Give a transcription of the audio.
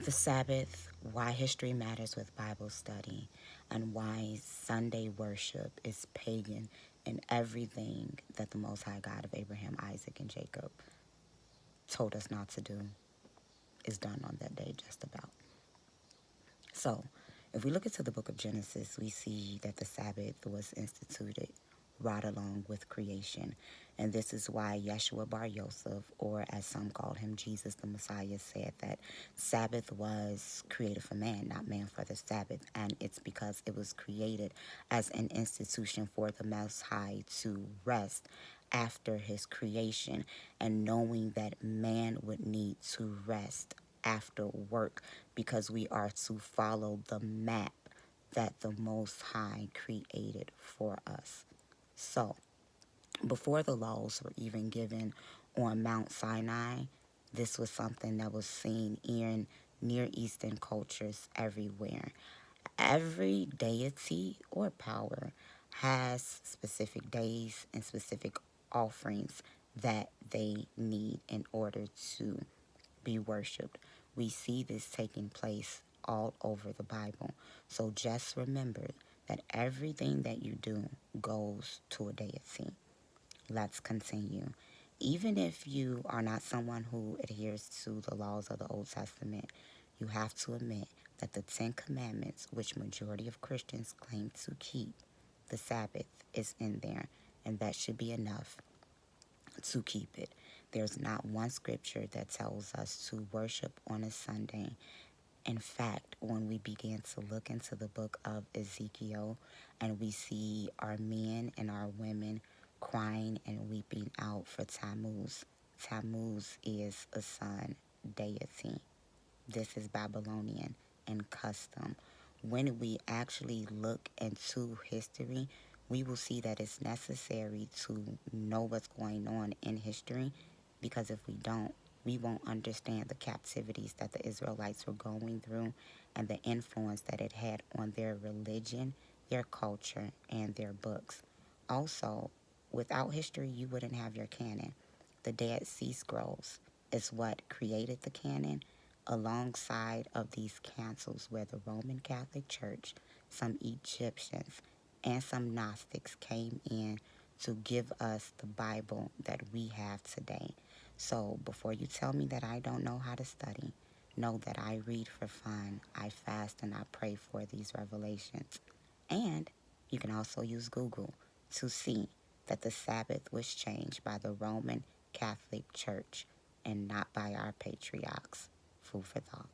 The Sabbath, why history matters with Bible study, and why Sunday worship is pagan, and everything that the Most High God of Abraham, Isaac, and Jacob told us not to do is done on that day just about. So, if we look into the book of Genesis, we see that the Sabbath was instituted right along with creation. And this is why Yeshua Bar Yosef, or as some called him, Jesus the Messiah, said that Sabbath was created for man, not man for the Sabbath. And it's because it was created as an institution for the Most High to rest after his creation, and knowing that man would need to rest after work because we are to follow the map that the Most High created for us. So, before the laws were even given on Mount Sinai, this was something that was seen in Near Eastern cultures everywhere. Every deity or power has specific days and specific offerings that they need in order to be worshipped. We see this taking place all over the Bible. So just remember that everything that you do goes to a deity. Let's continue. Even if you are not someone who adheres to the laws of the Old Testament, you have to admit that the Ten Commandments, which majority of Christians claim to keep, the Sabbath is in there, and that should be enough to keep it. There's not one scripture that tells us to worship on a Sunday. In fact, when we begin to look into the book of Ezekiel and we see our men and our women crying and weeping out for Tammuz, Tammuz is a sun deity. This is Babylonian and custom. When we actually look into history, we will see that it's necessary to know what's going on in history, because if we don't, we won't understand the captivities that the Israelites were going through and the influence that it had on their religion, their culture, and their books. Also, without history, you wouldn't have your canon. The Dead Sea Scrolls is what created the canon, alongside of these councils where the Roman Catholic Church, some Egyptians, and some Gnostics came in to give us the Bible that we have today. So before you tell me that I don't know how to study, know that I read for fun, I fast, and I pray for these revelations. And you can also use Google to see that the Sabbath was changed by the Roman Catholic Church and not by our patriarchs. Food for thought.